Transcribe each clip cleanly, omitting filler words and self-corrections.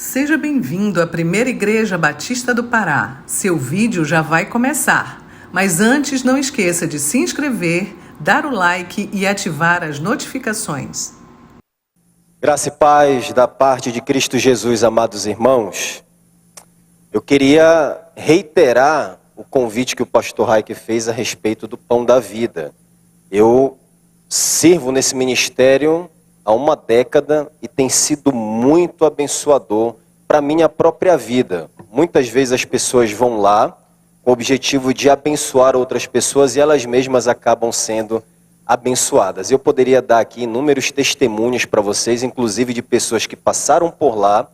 Seja bem-vindo à Primeira Igreja Batista do Pará. Seu vídeo já vai começar. Mas antes, não esqueça de se inscrever, dar o like e ativar as notificações. Graça e paz da parte de Cristo Jesus, amados irmãos. Eu queria reiterar o convite que o pastor Raik fez a respeito do pão da vida. Eu sirvo nesse ministério há uma década e tem sido muito abençoador para a minha própria vida. Muitas vezes as pessoas vão lá com o objetivo de abençoar outras pessoas e elas mesmas acabam sendo abençoadas. Eu poderia dar aqui inúmeros testemunhos para vocês, inclusive de pessoas que passaram por lá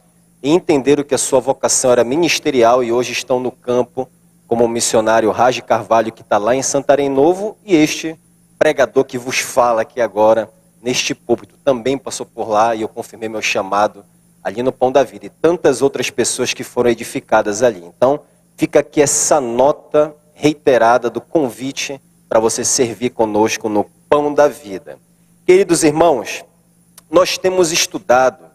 e entenderam que a sua vocação era ministerial e hoje estão no campo, como o missionário Raj Carvalho, que está lá em Santarém Novo, e este pregador que vos fala aqui agora, neste púlpito, também passou por lá e eu confirmei meu chamado ali no Pão da Vida. E tantas outras pessoas que foram edificadas ali. Então, fica aqui essa nota reiterada do convite para você servir conosco no Pão da Vida. Queridos irmãos, nós temos estudado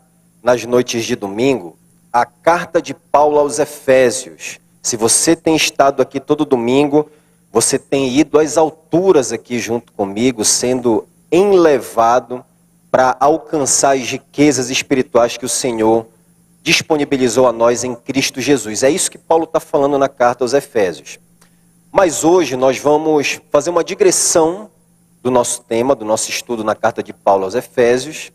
nas noites de domingo a carta de Paulo aos Efésios. Se você tem estado aqui todo domingo, você tem ido às alturas aqui junto comigo, sendo enlevado para alcançar as riquezas espirituais que o Senhor disponibilizou a nós em Cristo Jesus. É isso que Paulo está falando na carta aos Efésios. Mas hoje nós vamos fazer uma digressão do nosso tema, do nosso estudo na carta de Paulo aos Efésios,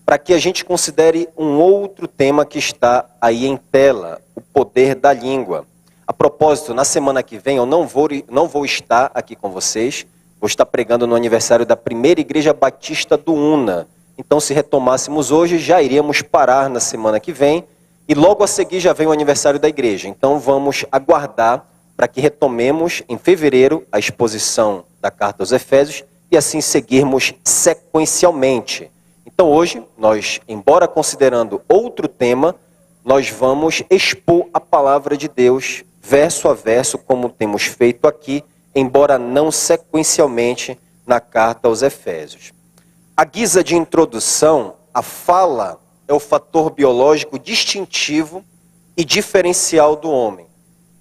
para que a gente considere um outro tema que está aí em tela, o poder da língua. A propósito, na semana que vem eu não vou estar aqui com vocês. Vou estar pregando no aniversário da Primeira Igreja Batista do Una. Então, se retomássemos hoje, já iríamos parar na semana que vem. E logo a seguir já vem o aniversário da igreja. Então, vamos aguardar para que retomemos em fevereiro a exposição da Carta aos Efésios e assim seguirmos sequencialmente. Então, hoje, nós, embora considerando outro tema, nós vamos expor a palavra de Deus, verso a verso, como temos feito aqui, embora não sequencialmente na carta aos Efésios. A guisa de introdução, a fala é o fator biológico distintivo e diferencial do homem.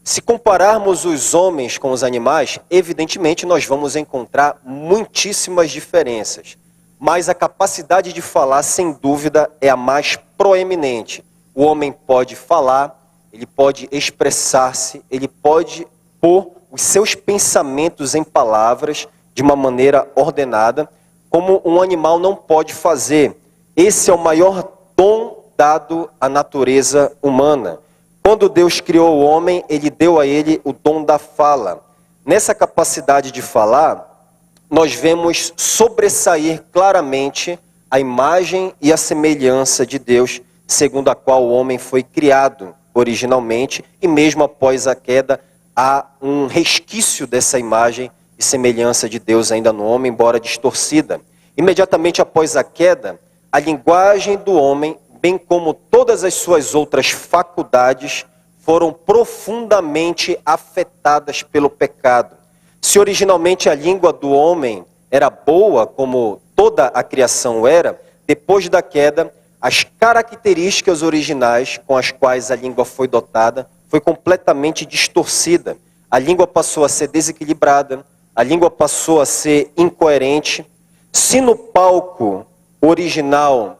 Se compararmos os homens com os animais, evidentemente nós vamos encontrar muitíssimas diferenças. Mas a capacidade de falar, sem dúvida, é a mais proeminente. O homem pode falar, ele pode expressar-se, ele pode pôr os seus pensamentos em palavras de uma maneira ordenada, como um animal não pode fazer. Esse é o maior dom dado à natureza humana. Quando Deus criou o homem, ele deu a ele o dom da fala. Nessa capacidade de falar, nós vemos sobressair claramente a imagem e a semelhança de Deus, segundo a qual o homem foi criado originalmente, e mesmo após a queda, há um resquício dessa imagem e semelhança de Deus ainda no homem, embora distorcida. Imediatamente após a queda, a linguagem do homem, bem como todas as suas outras faculdades, foram profundamente afetadas pelo pecado. Se originalmente a língua do homem era boa, como toda a criação era, depois da queda, as características originais com as quais a língua foi dotada foi completamente distorcida. A língua passou a ser desequilibrada, a língua passou a ser incoerente. Se no palco original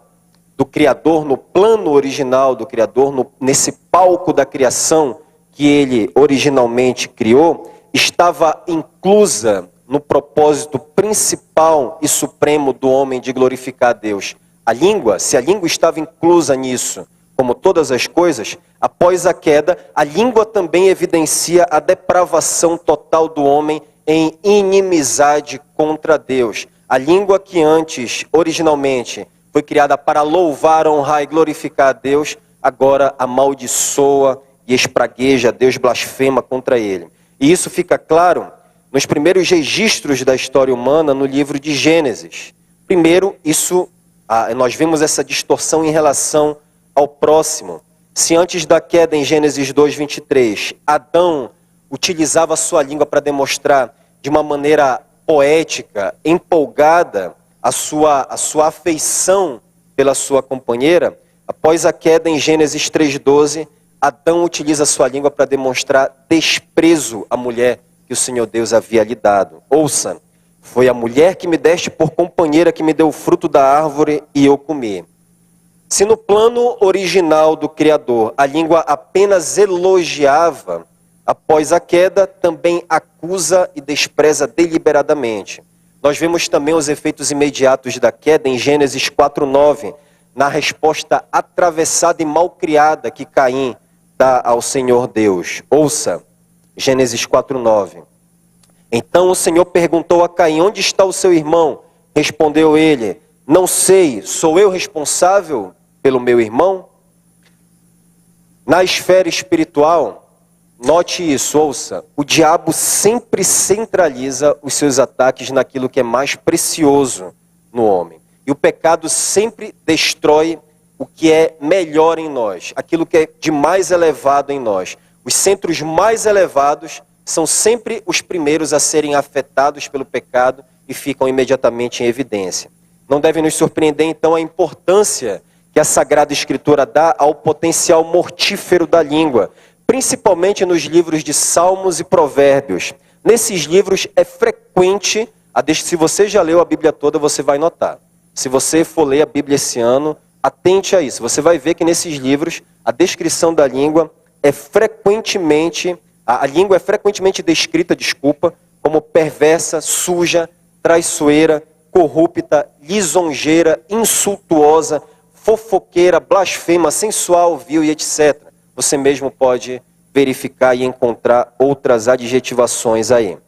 do Criador, no plano original do Criador, nesse palco da criação que ele originalmente criou, estava inclusa no propósito principal e supremo do homem de glorificar a Deus. A língua, se a língua estava inclusa nisso, como todas as coisas, após a queda, a língua também evidencia a depravação total do homem em inimizade contra Deus. A língua que antes, originalmente, foi criada para louvar, honrar e glorificar a Deus, agora amaldiçoa e espragueja, Deus blasfema contra ele. E isso fica claro nos primeiros registros da história humana no livro de Gênesis. Primeiro, nós vemos essa distorção em relação ao próximo. Se antes da queda em Gênesis 2:23, Adão utilizava a sua língua para demonstrar de uma maneira poética, empolgada, a sua afeição pela sua companheira, Após a queda em Gênesis 3:12, Adão utiliza sua língua para demonstrar desprezo à mulher que o Senhor Deus havia lhe dado. Ouça, foi a mulher que me deste por companheira que me deu o fruto da árvore e eu comi. Se no plano original do Criador a língua apenas elogiava, após a queda também acusa e despreza deliberadamente. Nós vemos também os efeitos imediatos da queda em Gênesis 4:9, na resposta atravessada e malcriada que Caim dá ao Senhor Deus. Ouça, Gênesis 4:9. Então o Senhor perguntou a Caim: onde está o seu irmão? Respondeu ele: não sei, sou eu responsável pelo meu irmão? Na esfera espiritual, note isso, ouça, o diabo sempre centraliza os seus ataques naquilo que é mais precioso no homem. E o pecado sempre destrói o que é melhor em nós, aquilo que é de mais elevado em nós. Os centros mais elevados são sempre os primeiros a serem afetados pelo pecado e ficam imediatamente em evidência. Não deve nos surpreender, então, a importância que a Sagrada Escritura dá ao potencial mortífero da língua, principalmente nos livros de Salmos e Provérbios. Nesses livros é frequente, se você já leu a Bíblia toda, você vai notar. Se você for ler a Bíblia esse ano, atente a isso. Você vai ver que nesses livros a descrição da língua é frequentemente, a língua é frequentemente descrita, como perversa, suja, traiçoeira, corrupta, lisonjeira, insultuosa, fofoqueira, blasfema, sensual, vil e etc. Você mesmo pode verificar e encontrar outras adjetivações aí.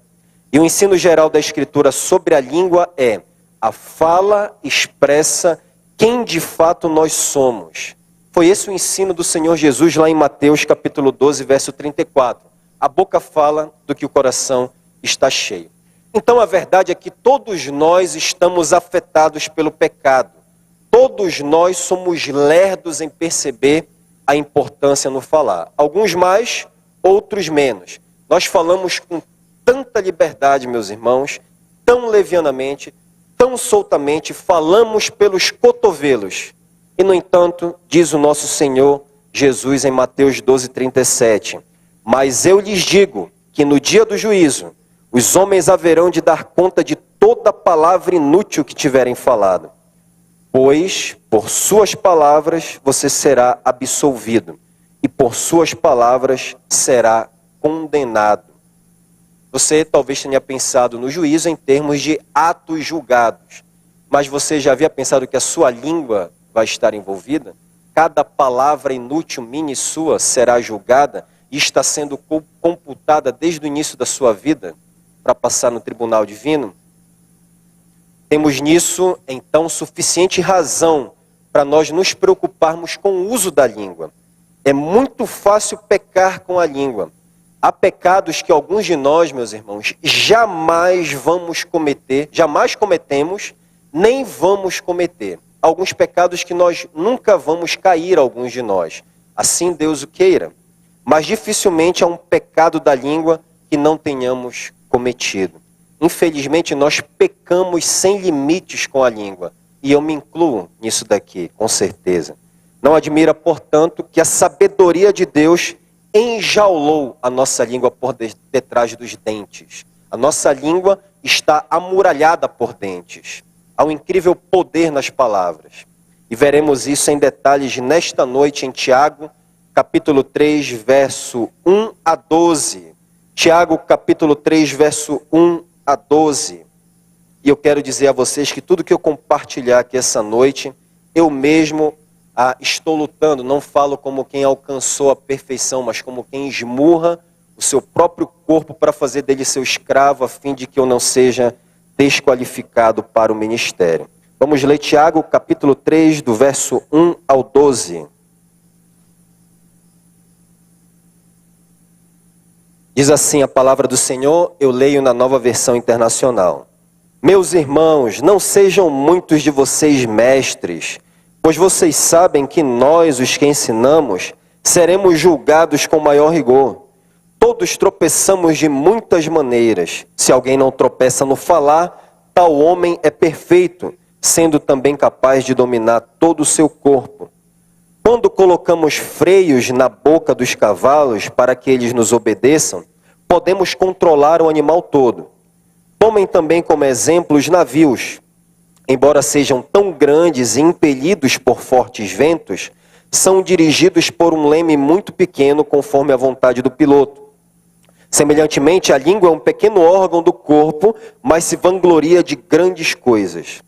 E o ensino geral da Escritura sobre a língua é: a fala expressa quem de fato nós somos. Foi esse o ensino do Senhor Jesus lá em Mateus capítulo 12, verso 34. A boca fala do que o coração está cheio. Então a verdade é que todos nós estamos afetados pelo pecado. Todos nós somos lerdos em perceber a importância no falar. Alguns mais, outros menos. Nós falamos com tanta liberdade, meus irmãos, tão levianamente, tão soltamente, falamos pelos cotovelos. E, no entanto, diz o nosso Senhor Jesus em Mateus 12:37, mas eu lhes digo que no dia do juízo, os homens haverão de dar conta de toda palavra inútil que tiverem falado. Pois, por suas palavras, você será absolvido, e por suas palavras será condenado. Você talvez tenha pensado no juízo em termos de atos julgados, mas você já havia pensado que a sua língua vai estar envolvida? Cada palavra inútil, mini sua, será julgada e está sendo computada desde o início da sua vida para passar no tribunal divino? Temos nisso, então, suficiente razão para nós nos preocuparmos com o uso da língua. É muito fácil pecar com a língua. Há pecados que alguns de nós, meus irmãos, jamais cometemos, nem vamos cometer. Alguns pecados que nós nunca vamos cair, alguns de nós. Assim Deus o queira. Mas dificilmente há um pecado da língua que não tenhamos cometido. Infelizmente, nós pecamos sem limites com a língua. E eu me incluo nisso daqui, com certeza. Não admira, portanto, que a sabedoria de Deus enjaulou a nossa língua por detrás dos dentes. A nossa língua está amuralhada por dentes. Há um incrível poder nas palavras. E veremos isso em detalhes nesta noite em Tiago, capítulo 3, verso 1 a 12. Tiago, capítulo 3, verso 1 a 12. E eu quero dizer a vocês que tudo que eu compartilhar aqui essa noite, eu mesmo estou lutando. Não falo como quem alcançou a perfeição, mas como quem esmurra o seu próprio corpo para fazer dele seu escravo, a fim de que eu não seja desqualificado para o ministério. Vamos ler Tiago, capítulo 3, do verso 1 ao 12. Diz assim a palavra do Senhor, eu leio na Nova Versão Internacional. Meus irmãos, não sejam muitos de vocês mestres, pois vocês sabem que nós, os que ensinamos, seremos julgados com maior rigor. Todos tropeçamos de muitas maneiras. Se alguém não tropeça no falar, tal homem é perfeito, sendo também capaz de dominar todo o seu corpo. Quando colocamos freios na boca dos cavalos para que eles nos obedeçam, podemos controlar o animal todo. Tomem também como exemplo os navios. Embora sejam tão grandes e impelidos por fortes ventos, são dirigidos por um leme muito pequeno conforme a vontade do piloto. Semelhantemente, a língua é um pequeno órgão do corpo, mas se vangloria de grandes coisas.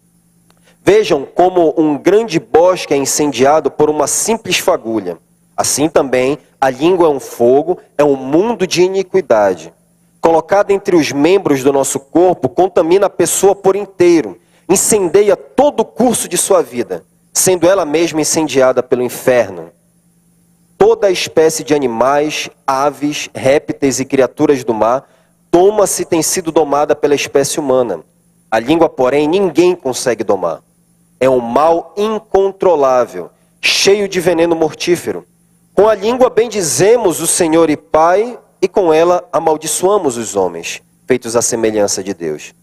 Vejam como um grande bosque é incendiado por uma simples fagulha. Assim também, a língua é um fogo, é um mundo de iniquidade. Colocada entre os membros do nosso corpo, contamina a pessoa por inteiro, incendeia todo o curso de sua vida, sendo ela mesma incendiada pelo inferno. Toda a espécie de animais, aves, répteis e criaturas do mar, toma-se e tem sido domada pela espécie humana. A língua, porém, ninguém consegue domar. É um mal incontrolável, cheio de veneno mortífero. Com a língua bendizemos o Senhor e Pai, e com ela amaldiçoamos os homens, feitos à semelhança de Deus.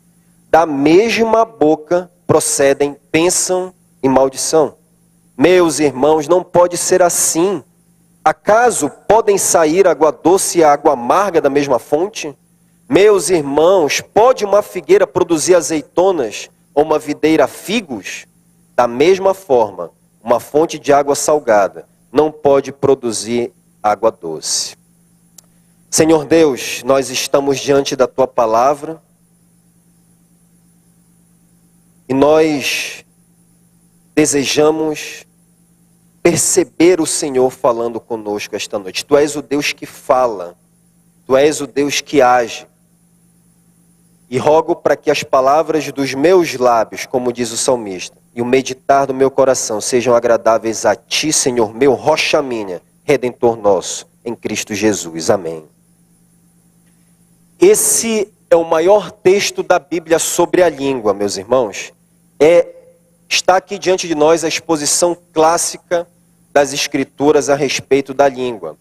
Da mesma boca procedem bênção e maldição. Meus irmãos, não pode ser assim. Acaso podem sair água doce e água amarga da mesma fonte? Meus irmãos, pode uma figueira produzir azeitonas ou uma videira figos? Da mesma forma, uma fonte de água salgada não pode produzir água doce. Senhor Deus, nós estamos diante da Tua palavra e nós desejamos perceber o Senhor falando conosco esta noite. Tu és o Deus que fala, Tu és o Deus que age. E rogo para que as palavras dos meus lábios, como diz o salmista, e o meditar do meu coração sejam agradáveis a Ti, Senhor meu, rocha minha, Redentor nosso, em Cristo Jesus. Amém. Esse é o maior texto da Bíblia sobre a língua, meus irmãos. Está aqui diante de nós a exposição clássica das Escrituras a respeito da língua.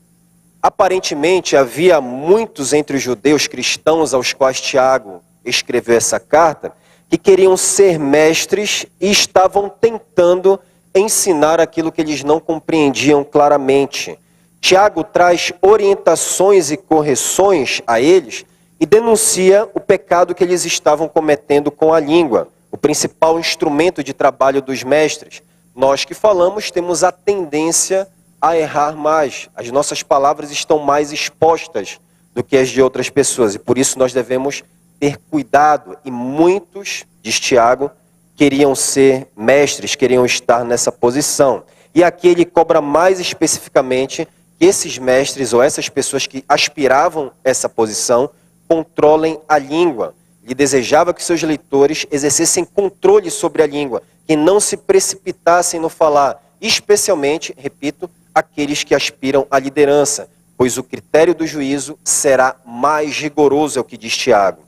Aparentemente, havia muitos entre os judeus cristãos aos quais Tiago escreveu essa carta, que queriam ser mestres e estavam tentando ensinar aquilo que eles não compreendiam claramente. Tiago traz orientações e correções a eles e denuncia o pecado que eles estavam cometendo com a língua, o principal instrumento de trabalho dos mestres. Nós que falamos temos a tendência a errar mais. As nossas palavras estão mais expostas do que as de outras pessoas e por isso nós devemos ter cuidado. E muitos, diz Tiago, queriam ser mestres, queriam estar nessa posição. E aqui ele cobra mais especificamente que esses mestres ou essas pessoas que aspiravam essa posição controlem a língua. Ele desejava que seus leitores exercessem controle sobre a língua, que não se precipitassem no falar, especialmente, repito, aqueles que aspiram à liderança, pois o critério do juízo será mais rigoroso, é o que diz Tiago.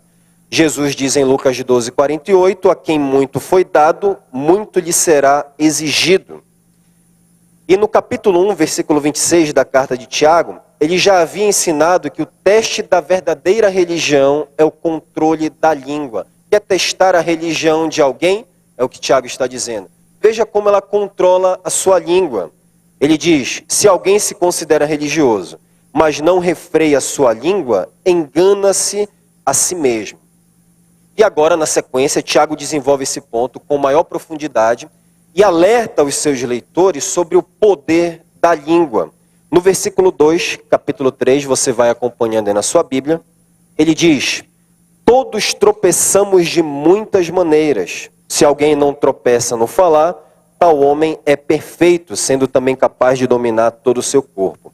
Jesus diz em Lucas 12:48, a quem muito foi dado, muito lhe será exigido. E no capítulo 1, versículo 26 da carta de Tiago, ele já havia ensinado que o teste da verdadeira religião é o controle da língua. Quer testar a religião de alguém? É o que Tiago está dizendo. Veja como ela controla a sua língua. Ele diz, se alguém se considera religioso, mas não refreia a sua língua, engana-se a si mesmo. E agora, na sequência, Tiago desenvolve esse ponto com maior profundidade e alerta os seus leitores sobre o poder da língua. No versículo 2, capítulo 3, você vai acompanhando aí na sua Bíblia, ele diz, todos tropeçamos de muitas maneiras. Se alguém não tropeça no falar, tal homem é perfeito, sendo também capaz de dominar todo o seu corpo.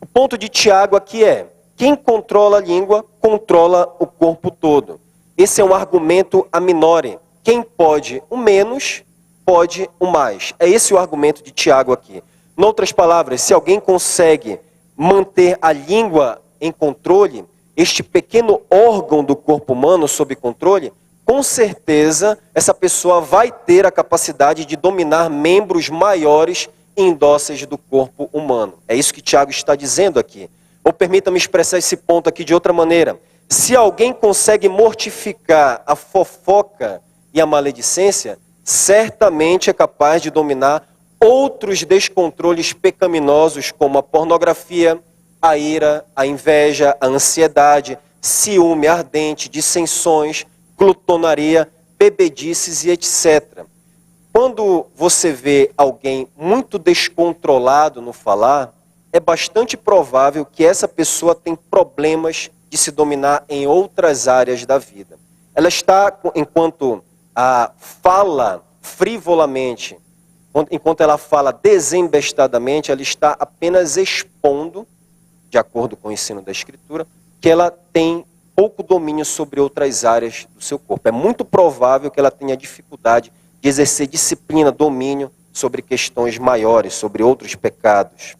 O ponto de Tiago aqui é, quem controla a língua, controla o corpo todo. Esse é um argumento a minore. Quem pode o menos, pode o mais. É esse o argumento de Tiago aqui. Em outras palavras, se alguém consegue manter a língua em controle, este pequeno órgão do corpo humano sob controle, com certeza essa pessoa vai ter a capacidade de dominar membros maiores e indóceis do corpo humano. É isso que Tiago está dizendo aqui. Ou permita-me expressar esse ponto aqui de outra maneira. Se alguém consegue mortificar a fofoca e a maledicência, certamente é capaz de dominar outros descontroles pecaminosos, como a pornografia, a ira, a inveja, a ansiedade, ciúme ardente, dissensões, glutonaria, bebedices e etc. Quando você vê alguém muito descontrolado no falar, é bastante provável que essa pessoa tem problemas de se dominar em outras áreas da vida. Ela está, enquanto fala frivolamente, enquanto ela fala desembestadamente, ela está apenas expondo, de acordo com o ensino da Escritura, que ela tem pouco domínio sobre outras áreas do seu corpo. É muito provável que ela tenha dificuldade de exercer disciplina, domínio sobre questões maiores, sobre outros pecados.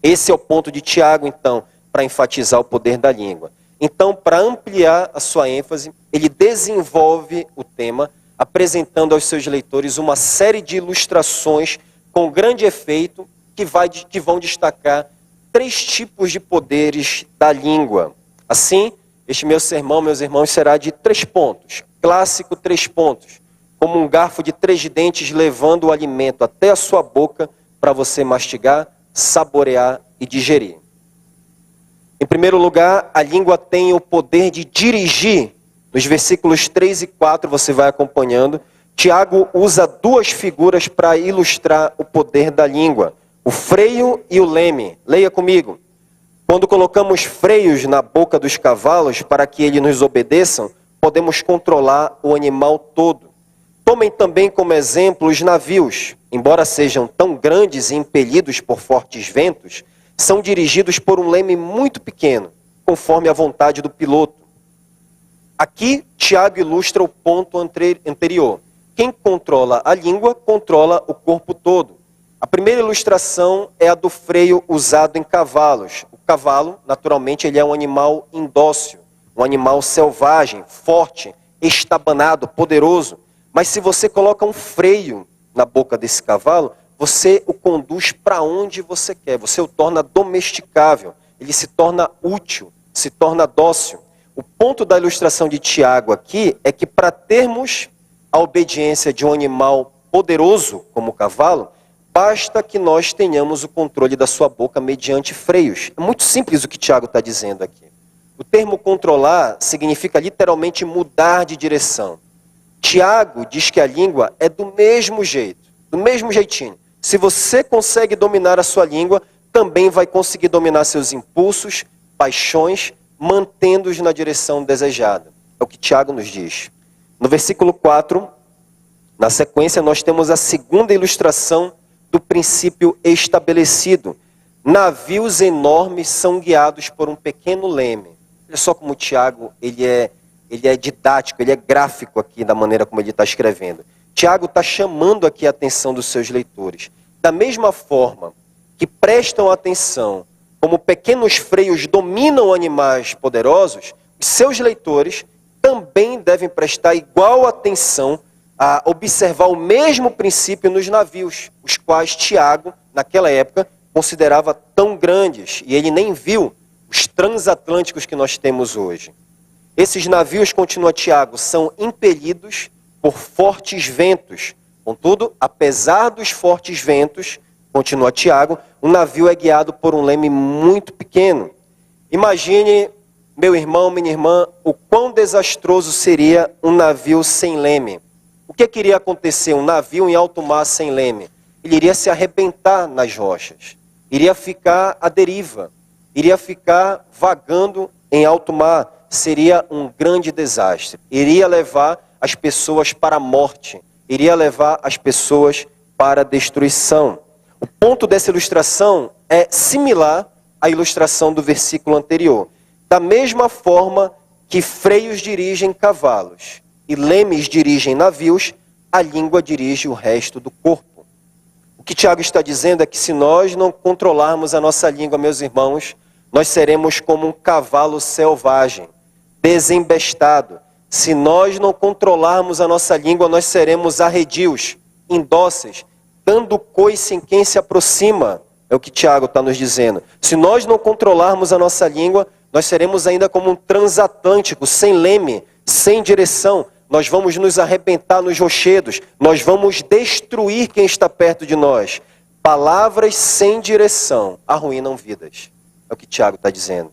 Esse é o ponto de Tiago, então, para enfatizar o poder da língua. Então, para ampliar a sua ênfase, ele desenvolve o tema, apresentando aos seus leitores uma série de ilustrações com grande efeito que vão destacar 3 tipos de poderes da língua. Assim, este meu sermão, meus irmãos, será de 3 pontos. Clássico 3 pontos. Como um garfo de 3 dentes levando o alimento até a sua boca para você mastigar, saborear e digerir. Em primeiro lugar, a língua tem o poder de dirigir. Nos versículos 3 e 4, você vai acompanhando. Tiago usa 2 figuras para ilustrar o poder da língua. O freio e o leme. Leia comigo. Quando colocamos freios na boca dos cavalos para que eles nos obedeçam, podemos controlar o animal todo. Tomem também como exemplo os navios. Embora sejam tão grandes e impelidos por fortes ventos, são dirigidos por um leme muito pequeno, conforme a vontade do piloto. Aqui, Tiago ilustra o ponto anterior. Quem controla a língua, controla o corpo todo. A primeira ilustração é a do freio usado em cavalos. O cavalo, naturalmente, ele é um animal indócil, um animal selvagem, forte, estabanado, poderoso. Mas se você coloca um freio na boca desse cavalo, você o conduz para onde você quer. Você o torna domesticável. Ele se torna útil, se torna dócil. O ponto da ilustração de Tiago aqui é que para termos a obediência de um animal poderoso como o cavalo, basta que nós tenhamos o controle da sua boca mediante freios. É muito simples o que Tiago está dizendo aqui. O termo controlar significa literalmente mudar de direção. Tiago diz que a língua é do mesmo jeito, do mesmo jeitinho. Se você consegue dominar a sua língua, também vai conseguir dominar seus impulsos, paixões, mantendo-os na direção desejada. É o que Tiago nos diz. No versículo 4, na sequência, nós temos a segunda ilustração do princípio estabelecido. Navios enormes são guiados por um pequeno leme. Olha só como o Tiago ele é didático, ele é gráfico aqui da maneira como ele está escrevendo. Tiago está chamando aqui a atenção dos seus leitores. Da mesma forma que prestam atenção como pequenos freios dominam animais poderosos, os seus leitores também devem prestar igual atenção a observar o mesmo princípio nos navios, os quais Tiago, naquela época, considerava tão grandes, e ele nem viu os transatlânticos que nós temos hoje. Esses navios, continua Tiago, são impelidos por fortes ventos. Contudo, apesar dos fortes ventos, continua Tiago, um navio é guiado por um leme muito pequeno. Imagine, meu irmão, minha irmã, o quão desastroso seria um navio sem leme. O que iria acontecer? Um navio em alto mar sem leme? Ele iria se arrebentar nas rochas, iria ficar à deriva, iria ficar vagando em alto mar. Seria um grande desastre. Iria levar as pessoas para a morte, iria levar as pessoas para a destruição. O ponto dessa ilustração é similar à ilustração do versículo anterior. Da mesma forma que freios dirigem cavalos e lemes dirigem navios, a língua dirige o resto do corpo. O que Tiago está dizendo é que se nós não controlarmos a nossa língua, meus irmãos, nós seremos como um cavalo selvagem, desembestado. Se nós não controlarmos a nossa língua, nós seremos arredios, indóceis, dando coice em quem se aproxima. É o que Tiago está nos dizendo. Se nós não controlarmos a nossa língua, nós seremos ainda como um transatlântico, sem leme, sem direção, nós vamos nos arrebentar nos rochedos, nós vamos destruir quem está perto de nós. Palavras sem direção arruinam vidas. É o que Tiago está dizendo.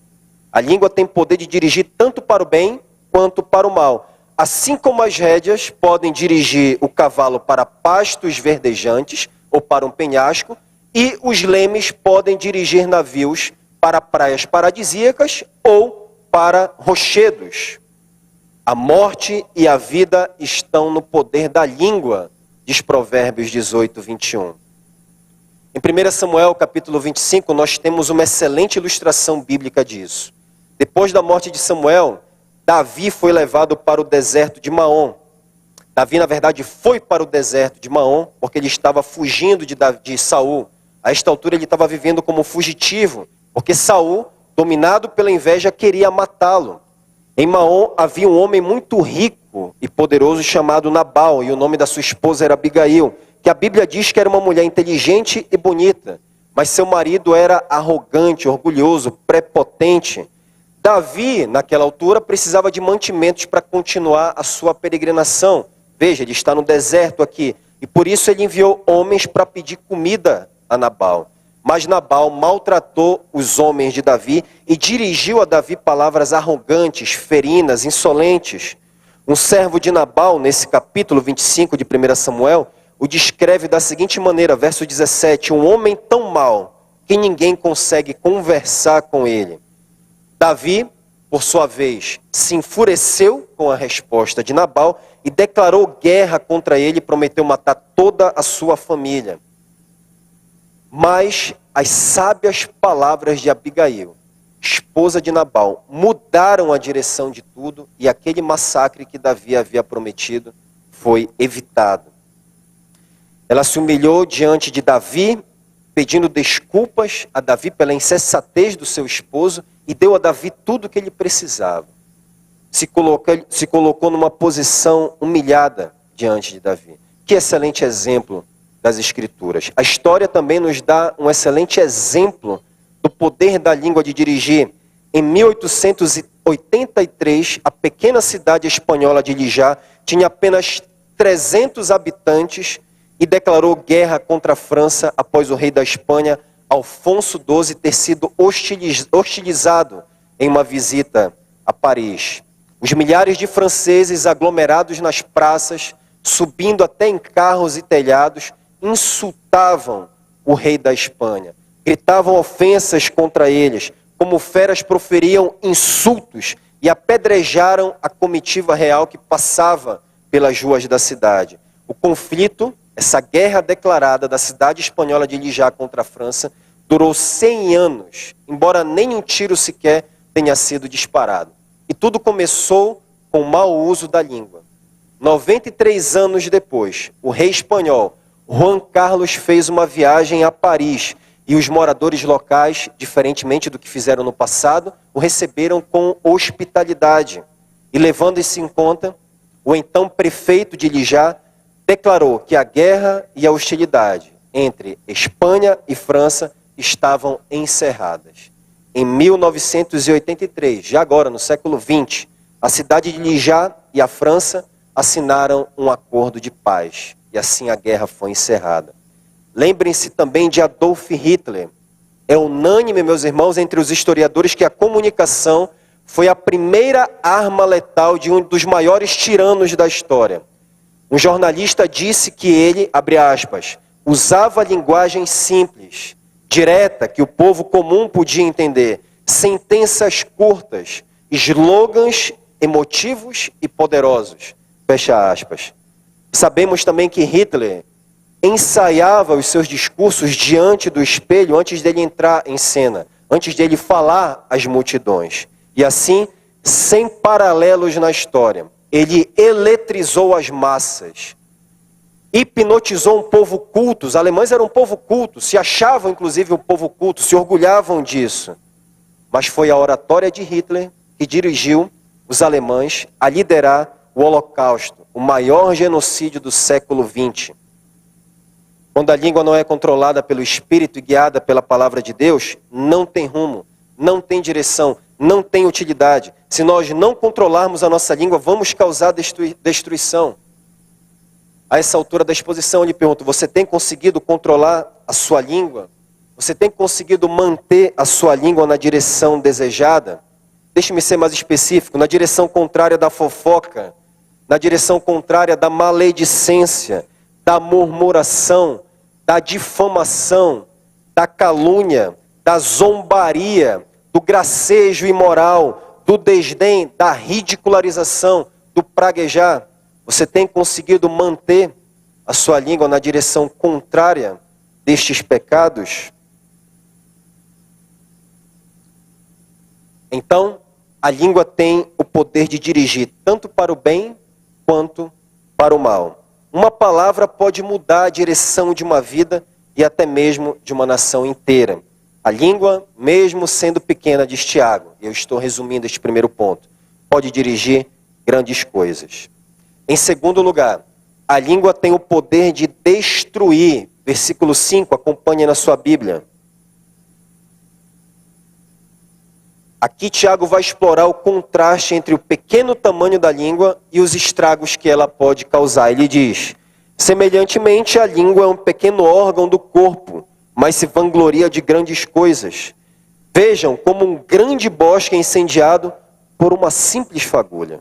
A língua tem poder de dirigir tanto para o bem quanto para o mal. Assim como as rédeas podem dirigir o cavalo para pastos verdejantes ou para um penhasco, e os lemes podem dirigir navios para praias paradisíacas ou para rochedos. A morte e a vida estão no poder da língua, diz Provérbios 18, 21. Em 1 Samuel, capítulo 25, nós temos uma excelente ilustração bíblica disso. Depois da morte de Samuel, Davi foi levado para o deserto de Maom. Davi, na verdade, foi para o deserto de Maom, porque ele estava fugindo de Saul. A esta altura ele estava vivendo como fugitivo, porque Saul, dominado pela inveja, queria matá-lo. Em Maom havia um homem muito rico e poderoso chamado Nabal, e o nome da sua esposa era Abigail, que a Bíblia diz que era uma mulher inteligente e bonita, mas seu marido era arrogante, orgulhoso, prepotente. Davi, naquela altura, precisava de mantimentos para continuar a sua peregrinação. Veja, ele está no deserto aqui, e por isso ele enviou homens para pedir comida a Nabal. Mas Nabal maltratou os homens de Davi e dirigiu a Davi palavras arrogantes, ferinas, insolentes. Um servo de Nabal, nesse capítulo 25 de 1 Samuel, o descreve da seguinte maneira, verso 17, um homem tão mau que ninguém consegue conversar com ele. Davi, por sua vez, se enfureceu com a resposta de Nabal e declarou guerra contra ele e prometeu matar toda a sua família. Mas as sábias palavras de Abigail, esposa de Nabal, mudaram a direção de tudo e aquele massacre que Davi havia prometido foi evitado. Ela se humilhou diante de Davi, pedindo desculpas a Davi pela insensatez do seu esposo e deu a Davi tudo o que ele precisava. Se colocou numa posição humilhada diante de Davi. Que excelente exemplo das Escrituras. A história também nos dá um excelente exemplo do poder da língua de dirigir. Em 1883, a pequena cidade espanhola de Lijá tinha apenas 300 habitantes e declarou guerra contra a França após o rei da Espanha, Alfonso XII, ter sido hostilizado em uma visita a Paris. Os milhares de franceses aglomerados nas praças, subindo até em carros e telhados, insultavam o rei da Espanha. Gritavam ofensas contra eles, como feras proferiam insultos e apedrejaram a comitiva real que passava pelas ruas da cidade. O conflito, essa guerra declarada da cidade espanhola de Lijá contra a França, durou 100 anos, embora nem um tiro sequer tenha sido disparado. E tudo começou com o mau uso da língua. 93 anos depois, o rei espanhol, Juan Carlos, fez uma viagem a Paris e os moradores locais, diferentemente do que fizeram no passado, o receberam com hospitalidade. E levando isso em conta, o então prefeito de Lijá declarou que a guerra e a hostilidade entre Espanha e França estavam encerradas. Em 1983, já agora no século XX, a cidade de Lijá e a França assinaram um acordo de paz. E assim a guerra foi encerrada. Lembrem-se também de Adolf Hitler. É unânime, meus irmãos, entre os historiadores que a comunicação foi a primeira arma letal de um dos maiores tiranos da história. Um jornalista disse que ele, abre aspas, usava linguagem simples, direta, que o povo comum podia entender, sentenças curtas, slogans emotivos e poderosos, fecha aspas. Sabemos também que Hitler ensaiava os seus discursos diante do espelho antes dele entrar em cena, antes dele falar às multidões. E assim, sem paralelos na história, ele eletrizou as massas, hipnotizou um povo culto. Os alemães eram um povo culto, se achavam inclusive um povo culto, se orgulhavam disso. Mas foi a oratória de Hitler que dirigiu os alemães a liderar o Holocausto, o maior genocídio do século XX. Quando a língua não é controlada pelo Espírito e guiada pela palavra de Deus, não tem rumo, não tem direção, não tem utilidade. Se nós não controlarmos a nossa língua, vamos causar destruição. A essa altura da exposição, eu lhe pergunto, você tem conseguido controlar a sua língua? Você tem conseguido manter a sua língua na direção desejada? Deixe-me ser mais específico, na direção contrária da fofoca, na direção contrária da maledicência, da murmuração, da difamação, da calúnia, da zombaria, do gracejo imoral, do desdém, da ridicularização, do praguejar. Você tem conseguido manter a sua língua na direção contrária destes pecados? Então, a língua tem o poder de dirigir tanto para o bem quanto para o mal. Uma palavra pode mudar a direção de uma vida e até mesmo de uma nação inteira. A língua, mesmo sendo pequena, diz Tiago, e eu estou resumindo este primeiro ponto, pode dirigir grandes coisas. Em segundo lugar, a língua tem o poder de destruir. Versículo 5, acompanhe na sua Bíblia. Aqui Tiago vai explorar o contraste entre o pequeno tamanho da língua e os estragos que ela pode causar. Ele diz, semelhantemente, a língua é um pequeno órgão do corpo, mas se vangloria de grandes coisas. Vejam como um grande bosque é incendiado por uma simples fagulha.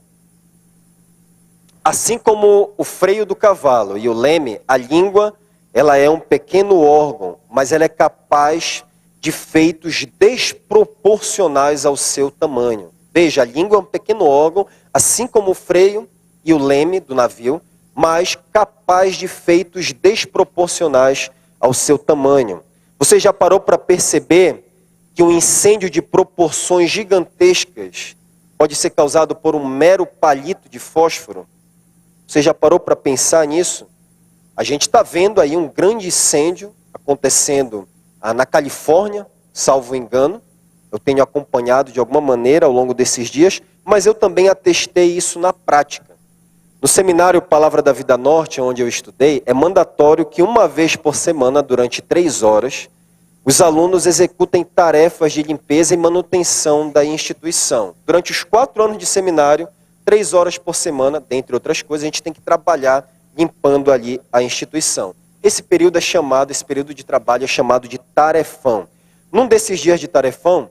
Assim como o freio do cavalo e o leme, a língua, ela é um pequeno órgão, mas ela é capaz de feitos desproporcionais ao seu tamanho. Veja, a língua é um pequeno órgão, assim como o freio e o leme do navio, mas capaz de feitos desproporcionais ao seu tamanho. Você já parou para perceber que um incêndio de proporções gigantescas pode ser causado por um mero palito de fósforo? Você já parou para pensar nisso? A gente está vendo aí um grande incêndio acontecendo na Califórnia, salvo engano. Eu tenho acompanhado de alguma maneira ao longo desses dias, mas eu também atestei isso na prática. No seminário Palavra da Vida Norte, onde eu estudei, é mandatório que uma vez por semana, durante 3 horas, os alunos executem tarefas de limpeza e manutenção da instituição. Durante os 4 anos de seminário, 3 horas por semana, dentre outras coisas, a gente tem que trabalhar limpando ali a instituição. Esse período de trabalho é chamado de tarefão. Num desses dias de tarefão,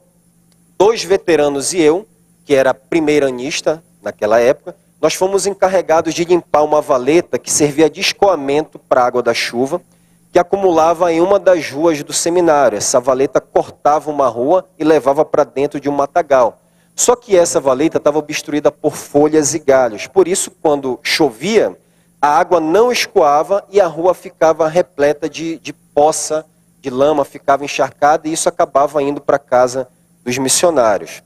2 veteranos e eu, que era primeiranista naquela época, nós fomos encarregados de limpar uma valeta que servia de escoamento para a água da chuva, que acumulava em uma das ruas do seminário. Essa valeta cortava uma rua e levava para dentro de um matagal. Só que essa valeta estava obstruída por folhas e galhos. Por isso, quando chovia, a água não escoava e a rua ficava repleta de poça, de lama, ficava encharcada, e isso acabava indo para a casa dos missionários.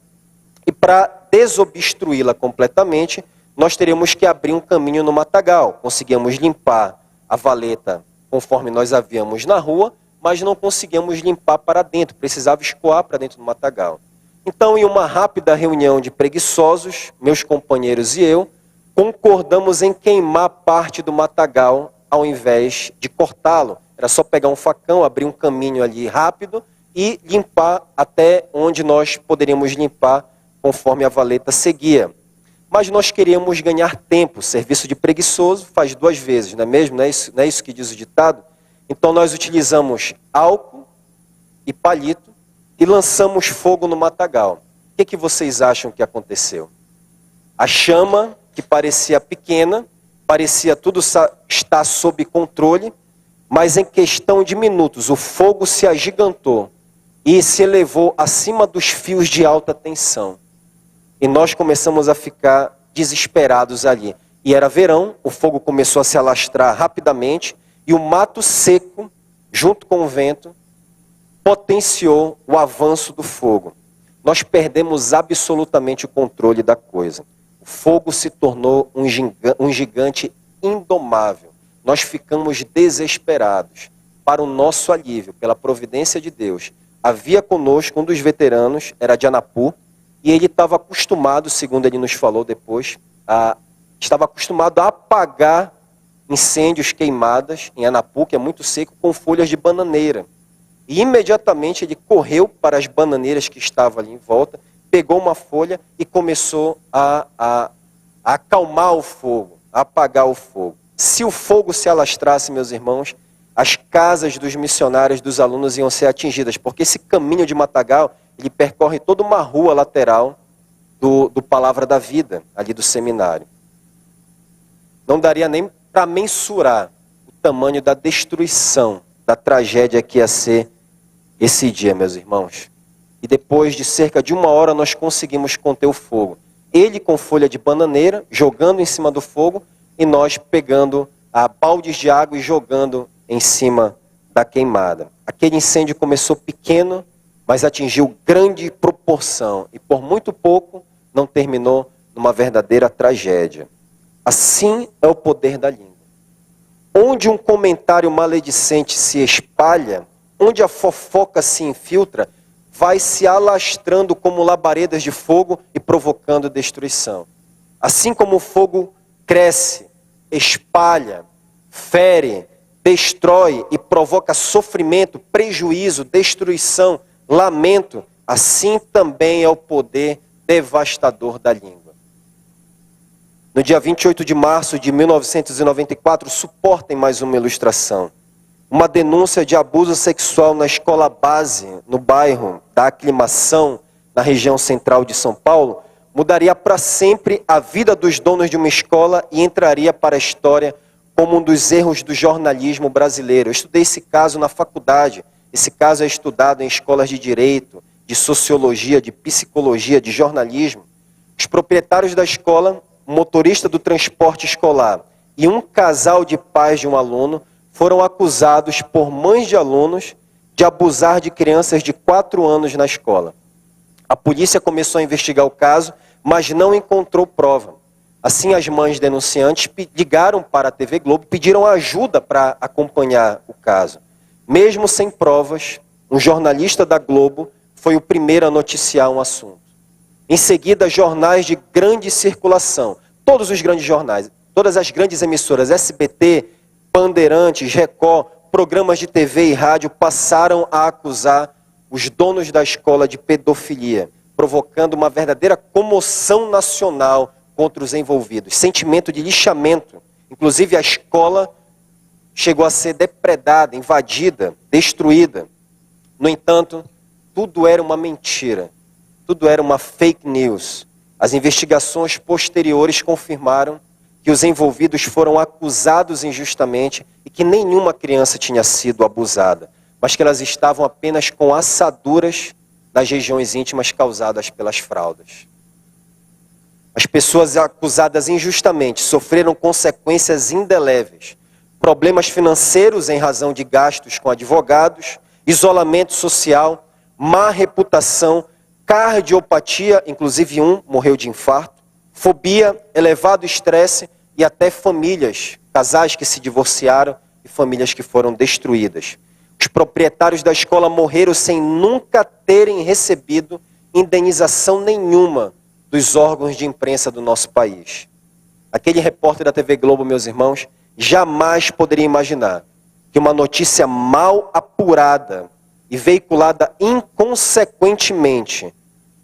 E para desobstruí-la completamente, nós teríamos que abrir um caminho no matagal. Conseguíamos limpar a valeta conforme nós havíamos na rua, mas não conseguíamos limpar para dentro, precisava escoar para dentro do matagal. Então, em uma rápida reunião de preguiçosos, meus companheiros e eu, concordamos em queimar parte do matagal ao invés de cortá-lo. Era só pegar um facão, abrir um caminho ali rápido e limpar até onde nós poderíamos limpar conforme a valeta seguia. Mas nós queríamos ganhar tempo. Serviço de preguiçoso faz 2 vezes, não é mesmo? Não é isso que diz o ditado? Então nós utilizamos álcool e palito e lançamos fogo no matagal. O que vocês acham que aconteceu? A chama, que parecia pequena, parecia tudo estar sob controle, mas em questão de minutos o fogo se agigantou e se elevou acima dos fios de alta tensão. E nós começamos a ficar desesperados ali. E era verão, o fogo começou a se alastrar rapidamente e o mato seco, junto com o vento, potenciou o avanço do fogo. Nós perdemos absolutamente o controle da coisa. O fogo se tornou um gigante indomável. Nós ficamos desesperados. Para o nosso alívio, pela providência de Deus, havia conosco um dos veteranos, era de Anapu, e ele estava acostumado, segundo ele nos falou depois, estava acostumado a apagar incêndios, queimadas em Anapu, que é muito seco, com folhas de bananeira. E imediatamente ele correu para as bananeiras que estavam ali em volta, pegou uma folha e começou a acalmar o fogo, a apagar o fogo. Se o fogo se alastrasse, meus irmãos, as casas dos missionários, dos alunos iam ser atingidas, porque esse caminho de matagal, ele percorre toda uma rua lateral do Palavra da Vida, ali do seminário. Não daria nem para mensurar o tamanho da destruição, da tragédia que ia ser esse dia, meus irmãos. E depois de cerca de 1 hora nós conseguimos conter o fogo. Ele com folha de bananeira, jogando em cima do fogo, e nós pegando baldes de água e jogando em cima da queimada. Aquele incêndio começou pequeno, mas atingiu grande proporção. E por muito pouco não terminou numa verdadeira tragédia. Assim é o poder da língua. Onde um comentário maledicente se espalha, onde a fofoca se infiltra, vai se alastrando como labaredas de fogo e provocando destruição. Assim como o fogo cresce, espalha, fere, destrói e provoca sofrimento, prejuízo, destruição, lamento, assim também é o poder devastador da língua. No dia 28 de março de 1994, suportem mais uma ilustração. Uma denúncia de abuso sexual na escola base, no bairro da Aclimação, na região central de São Paulo, mudaria para sempre a vida dos donos de uma escola e entraria para a história como um dos erros do jornalismo brasileiro. Eu estudei esse caso na faculdade. Esse caso é estudado em escolas de direito, de sociologia, de psicologia, de jornalismo. Os proprietários da escola, o motorista do transporte escolar e um casal de pais de um aluno foram acusados por mães de alunos de abusar de crianças de 4 anos na escola. A polícia começou a investigar o caso, mas não encontrou prova. Assim, as mães denunciantes ligaram para a TV Globo, pediram ajuda para acompanhar o caso. Mesmo sem provas, um jornalista da Globo foi o primeiro a noticiar um assunto. Em seguida, jornais de grande circulação, todos os grandes jornais, todas as grandes emissoras, SBT, Bandeirantes, Record, programas de TV e rádio passaram a acusar os donos da escola de pedofilia, provocando uma verdadeira comoção nacional contra os envolvidos, sentimento de lixamento. Inclusive a escola chegou a ser depredada, invadida, destruída. No entanto, tudo era uma mentira, tudo era uma fake news. As investigações posteriores confirmaram que os envolvidos foram acusados injustamente e que nenhuma criança tinha sido abusada, mas que elas estavam apenas com assaduras nas regiões íntimas causadas pelas fraldas. As pessoas acusadas injustamente sofreram consequências indeléveis, problemas financeiros em razão de gastos com advogados, isolamento social, má reputação, cardiopatia, inclusive um morreu de infarto, fobia, elevado estresse e até famílias, casais que se divorciaram e famílias que foram destruídas. Os proprietários da escola morreram sem nunca terem recebido indenização nenhuma dos órgãos de imprensa do nosso país. Aquele repórter da TV Globo, meus irmãos, jamais poderia imaginar que uma notícia mal apurada e veiculada inconsequentemente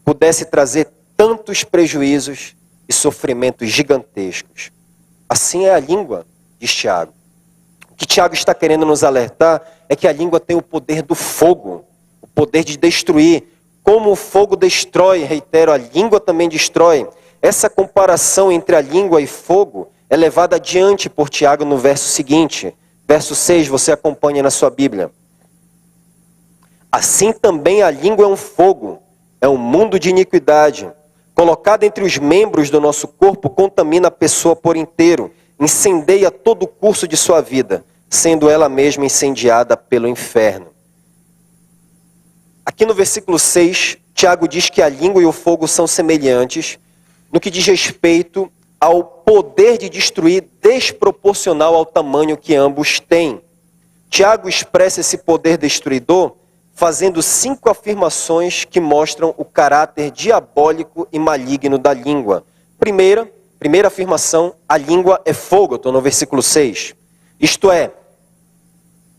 pudesse trazer tantos prejuízos e sofrimentos gigantescos. Assim é a língua, diz Tiago. O que Tiago está querendo nos alertar é que a língua tem o poder do fogo, o poder de destruir. Como o fogo destrói, reitero, a língua também destrói. Essa comparação entre a língua e fogo é levada adiante por Tiago no verso seguinte. Verso 6, você acompanha na sua Bíblia. Assim também a língua é um fogo, é um mundo de iniquidade. Colocada entre os membros do nosso corpo, contamina a pessoa por inteiro, incendeia todo o curso de sua vida, sendo ela mesma incendiada pelo inferno. Aqui no versículo 6, Tiago diz que a língua e o fogo são semelhantes no que diz respeito ao poder de destruir desproporcional ao tamanho que ambos têm. Tiago expressa esse poder destruidor fazendo 5 afirmações que mostram o caráter diabólico e maligno da língua. Primeira afirmação, a língua é fogo, estou no versículo 6. Isto é,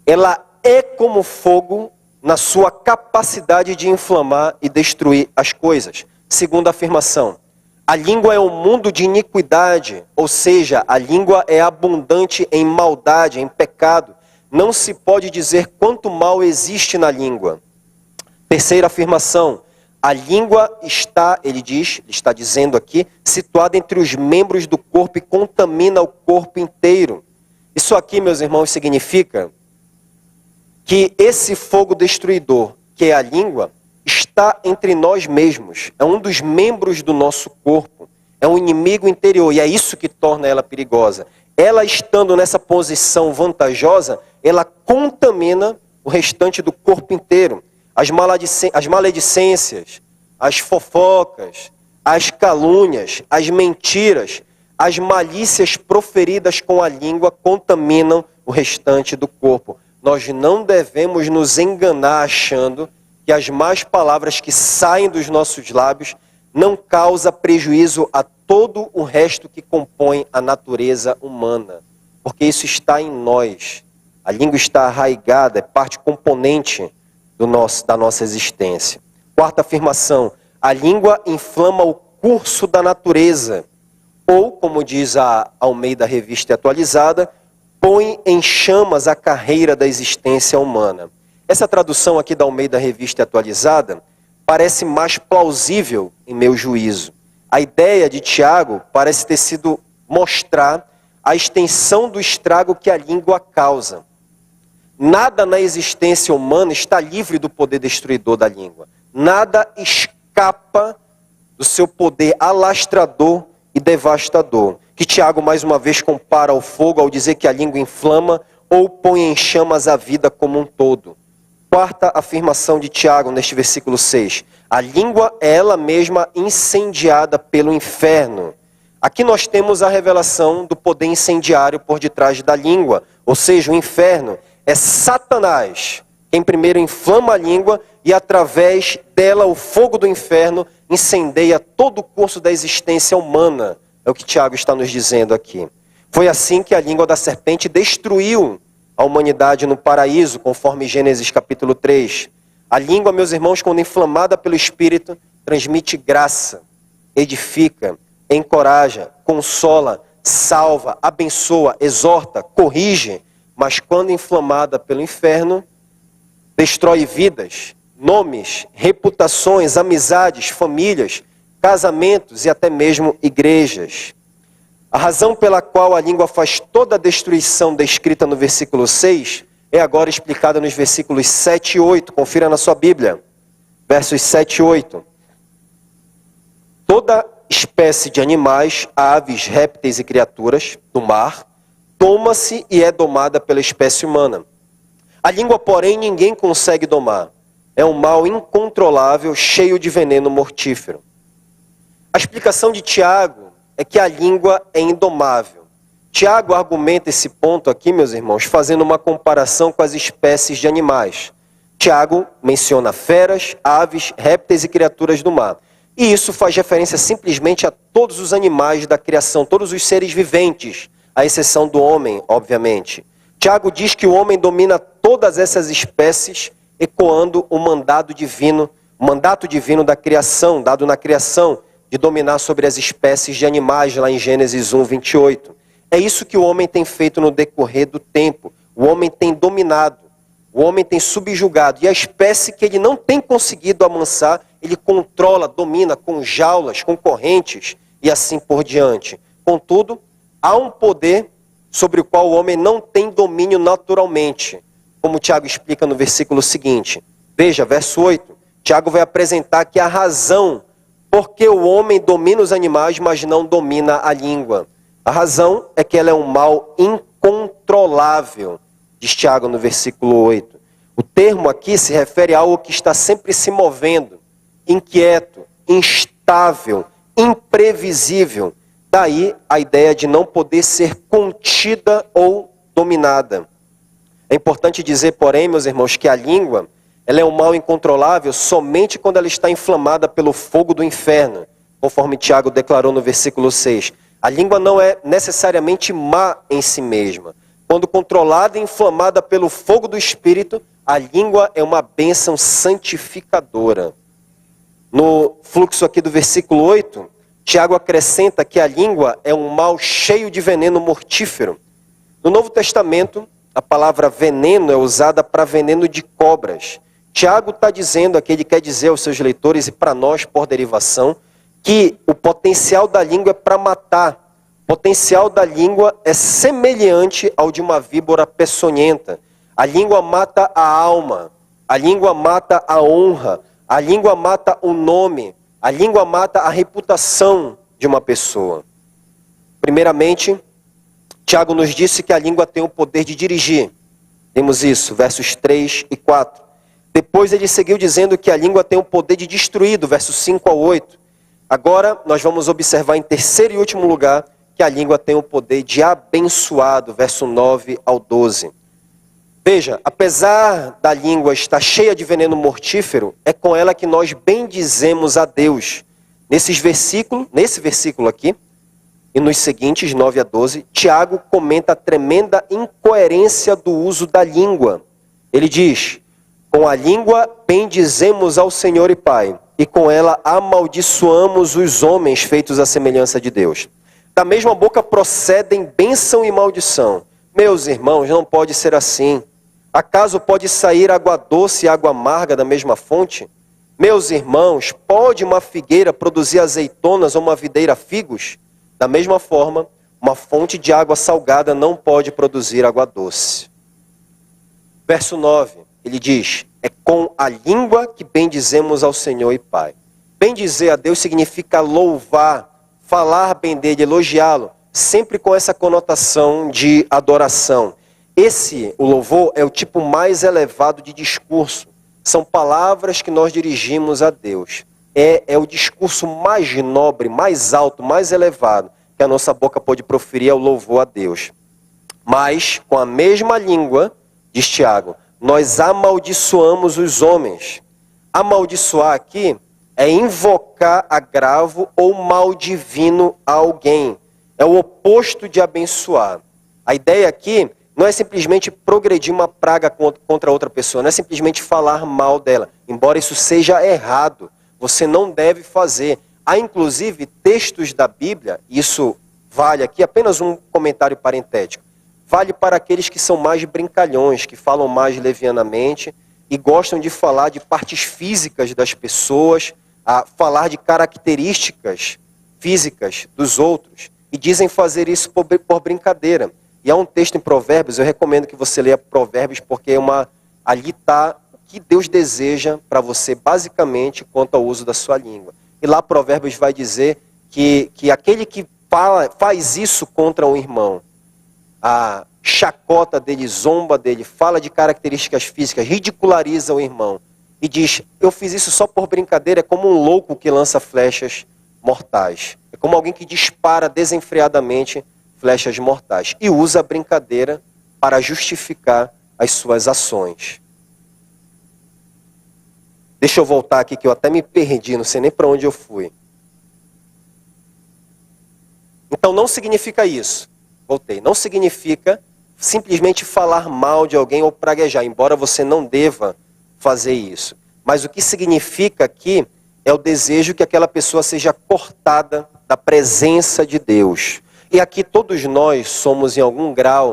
ela é como fogo na sua capacidade de inflamar e destruir as coisas. Segunda afirmação. A língua é um mundo de iniquidade, ou seja, a língua é abundante em maldade, em pecado. Não se pode dizer quanto mal existe na língua. Terceira afirmação. A língua está, ele está dizendo aqui, situada entre os membros do corpo e contamina o corpo inteiro. Isso aqui, meus irmãos, significa que esse fogo destruidor, que é a língua, está entre nós mesmos. É um dos membros do nosso corpo. É um inimigo interior e é isso que torna ela perigosa. Ela estando nessa posição vantajosa, ela contamina o restante do corpo inteiro. As maledicências, as fofocas, as calúnias, as mentiras, as malícias proferidas com a língua contaminam o restante do corpo. Nós não devemos nos enganar achando que as más palavras que saem dos nossos lábios não causam prejuízo a todo o resto que compõe a natureza humana. Porque isso está em nós. A língua está arraigada, é parte componente da nossa existência. Quarta afirmação. A língua inflama o curso da natureza. Ou, como diz a Almeida Revista Atualizada, põe em chamas a carreira da existência humana. Essa tradução aqui da Almeida Revista Atualizada parece mais plausível em meu juízo. A ideia de Tiago parece ter sido mostrar a extensão do estrago que a língua causa. Nada na existência humana está livre do poder destruidor da língua. Nada escapa do seu poder alastrador e devastador. Que Tiago mais uma vez compara ao fogo ao dizer que a língua inflama ou põe em chamas a vida como um todo. Quarta afirmação de Tiago neste versículo 6. A língua é ela mesma incendiada pelo inferno. Aqui nós temos a revelação do poder incendiário por detrás da língua. Ou seja, o inferno é Satanás quem primeiro inflama a língua e através dela o fogo do inferno incendeia todo o curso da existência humana. É o que Tiago está nos dizendo aqui. Foi assim que a língua da serpente destruiu a humanidade no paraíso, conforme Gênesis capítulo 3. A língua, meus irmãos, quando inflamada pelo Espírito, transmite graça, edifica, encoraja, consola, salva, abençoa, exorta, corrige. Mas quando inflamada pelo inferno, destrói vidas, nomes, reputações, amizades, famílias, casamentos e até mesmo igrejas. A razão pela qual a língua faz toda a destruição descrita no versículo 6 é agora explicada nos versículos 7 e 8. Confira na sua Bíblia. Versos 7 e 8. Toda espécie de animais, aves, répteis e criaturas do mar, doma-se e é domada pela espécie humana. A língua, porém, ninguém consegue domar. É um mal incontrolável, cheio de veneno mortífero. A explicação de Tiago é que a língua é indomável. Tiago argumenta esse ponto aqui, meus irmãos, fazendo uma comparação com as espécies de animais. Tiago menciona feras, aves, répteis e criaturas do mar. E isso faz referência simplesmente a todos os animais da criação, todos os seres viventes, à exceção do homem, obviamente. Tiago diz que o homem domina todas essas espécies, ecoando o mandato divino da criação, dado na criação, de dominar sobre as espécies de animais, lá em Gênesis 1, 28. É isso que o homem tem feito no decorrer do tempo. O homem tem dominado, o homem tem subjugado. E a espécie que ele não tem conseguido amansar, ele controla, domina com jaulas, com correntes e assim por diante. Contudo, há um poder sobre o qual o homem não tem domínio naturalmente. Como Tiago explica no versículo seguinte. Veja, verso 8. Tiago vai apresentar que a razão porque o homem domina os animais, mas não domina a língua. A razão é que ela é um mal incontrolável, diz Tiago no versículo 8. O termo aqui se refere a algo que está sempre se movendo, inquieto, instável, imprevisível. Daí a ideia de não poder ser contida ou dominada. É importante dizer, porém, meus irmãos, que a língua ela é um mal incontrolável somente quando ela está inflamada pelo fogo do inferno, conforme Tiago declarou no versículo 6. A língua não é necessariamente má em si mesma. Quando controlada e inflamada pelo fogo do Espírito, a língua é uma bênção santificadora. No fluxo aqui do versículo 8, Tiago acrescenta que a língua é um mal cheio de veneno mortífero. No Novo Testamento, a palavra veneno é usada para veneno de cobras. Tiago está dizendo aqui, ele quer dizer aos seus leitores e para nós, por derivação, que o potencial da língua é para matar. O potencial da língua é semelhante ao de uma víbora peçonhenta. A língua mata a alma, a língua mata a honra, a língua mata o nome, a língua mata a reputação de uma pessoa. Primeiramente, Tiago nos disse que a língua tem o poder de dirigir. Temos isso, versos 3 e 4. Depois ele seguiu dizendo que a língua tem o poder de destruir, do verso 5 ao 8. Agora nós vamos observar em terceiro e último lugar que a língua tem o poder de abençoar, do verso 9 ao 12. Veja, apesar da língua estar cheia de veneno mortífero, é com ela que nós bendizemos a Deus. Nesse versículo aqui, e nos seguintes, 9 a 12, Tiago comenta a tremenda incoerência do uso da língua. Ele diz: com a língua bendizemos ao Senhor e Pai, e com ela amaldiçoamos os homens feitos à semelhança de Deus. Da mesma boca procedem bênção e maldição. Meus irmãos, não pode ser assim. Acaso pode sair água doce e água amarga da mesma fonte? Meus irmãos, pode uma figueira produzir azeitonas ou uma videira figos? Da mesma forma, uma fonte de água salgada não pode produzir água doce. Verso 9, ele diz: é com a língua que bendizemos ao Senhor e Pai. Bendizer a Deus significa louvar, falar bem dele, elogiá-lo, sempre com essa conotação de adoração. O louvor, é o tipo mais elevado de discurso. São palavras que nós dirigimos a Deus. É o discurso mais nobre, mais alto, mais elevado que a nossa boca pode proferir, é o louvor a Deus. Mas, com a mesma língua, diz Tiago, nós amaldiçoamos os homens. Amaldiçoar aqui é invocar agravo ou mal divino a alguém. É o oposto de abençoar. A ideia aqui não é simplesmente progredir uma praga contra outra pessoa, não é simplesmente falar mal dela. Embora isso seja errado, você não deve fazer. Há inclusive textos da Bíblia, isso vale aqui, apenas um comentário parentético, vale para aqueles que são mais brincalhões, que falam mais levianamente e gostam de falar de partes físicas das pessoas, a falar de características físicas dos outros, e dizem fazer isso por brincadeira. E há um texto em Provérbios, eu recomendo que você leia Provérbios, porque ali está o que Deus deseja para você, basicamente, quanto ao uso da sua língua. E lá Provérbios vai dizer que aquele que faz isso contra um irmão, a chacota dele, zomba dele, fala de características físicas, ridiculariza o irmão e diz: eu fiz isso só por brincadeira, é como um louco que lança flechas mortais. É como alguém que dispara desenfreadamente flechas mortais e usa a brincadeira para justificar as suas ações. Deixa eu voltar aqui que eu até me perdi, não sei nem para onde eu fui. Então não significa isso. Voltei. Não significa simplesmente falar mal de alguém ou praguejar, embora você não deva fazer isso. Mas o que significa aqui é o desejo que aquela pessoa seja cortada da presença de Deus. E aqui todos nós somos em algum grau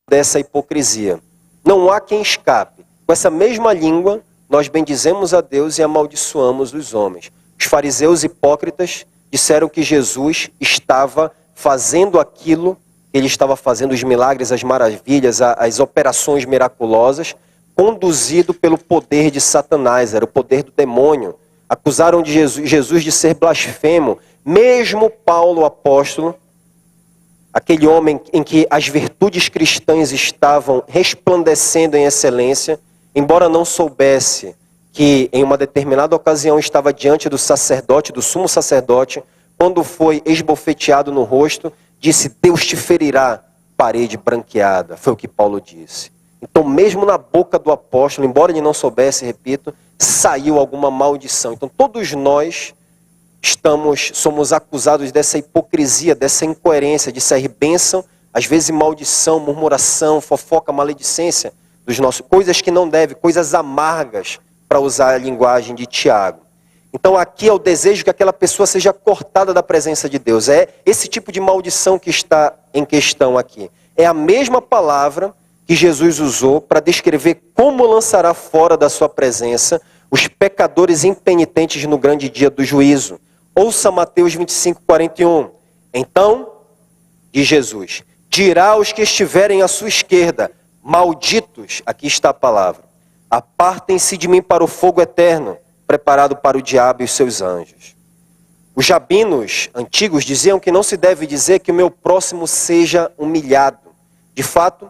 dessa hipocrisia. Não há quem escape. Com essa mesma língua, nós bendizemos a Deus e amaldiçoamos os homens. Os fariseus hipócritas disseram que Jesus estava fazendo aquilo que ele estava fazendo, os milagres, as maravilhas, as operações miraculosas, conduzido pelo poder de Satanás, era o poder do demônio. Acusaram de Jesus de ser blasfemo. Mesmo Paulo, o apóstolo, aquele homem em que as virtudes cristãs estavam resplandecendo em excelência, embora não soubesse que em uma determinada ocasião estava diante do sacerdote, do sumo sacerdote, quando foi esbofeteado no rosto, disse: Deus te ferirá, parede branqueada. Foi o que Paulo disse. Então, mesmo na boca do apóstolo, embora ele não soubesse, repito, saiu alguma maldição. Então, todos nós somos acusados dessa hipocrisia, dessa incoerência, de sair bênção, às vezes maldição, murmuração, fofoca, maledicência, coisas que não devem, coisas amargas, para usar a linguagem de Tiago. Então aqui é o desejo que aquela pessoa seja cortada da presença de Deus. É esse tipo de maldição que está em questão aqui. É a mesma palavra que Jesus usou para descrever como lançará fora da sua presença os pecadores impenitentes no grande dia do juízo. Ouça Mateus 25:41. Então, diz Jesus, dirá aos que estiverem à sua esquerda, malditos, aqui está a palavra, apartem-se de mim para o fogo eterno, preparado para o diabo e os seus anjos. Os rabinos antigos diziam que não se deve dizer que o meu próximo seja humilhado. De fato,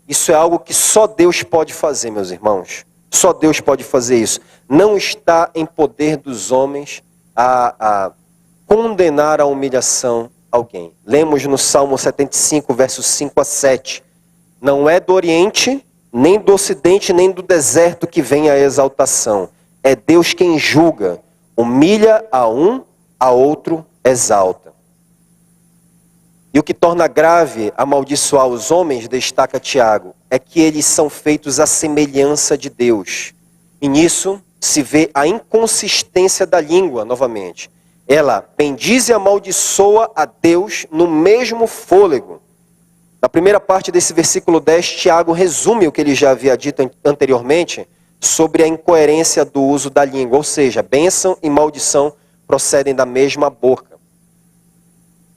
isso é algo que só Deus pode fazer, meus irmãos. Só Deus pode fazer isso. Não está em poder dos homens a condenar a humilhação alguém. Lemos no Salmo 75, versos 5 a 7. Não é do Oriente, nem do Ocidente, nem do deserto que vem a exaltação. É Deus quem julga, humilha a um, a outro exalta. E o que torna grave amaldiçoar os homens, destaca Tiago, é que eles são feitos à semelhança de Deus. E nisso se vê a inconsistência da língua, novamente. Ela bendiz e amaldiçoa a Deus no mesmo fôlego. Na primeira parte desse versículo 10, Tiago resume o que ele já havia dito anteriormente sobre a incoerência do uso da língua. Ou seja, bênção e maldição procedem da mesma boca.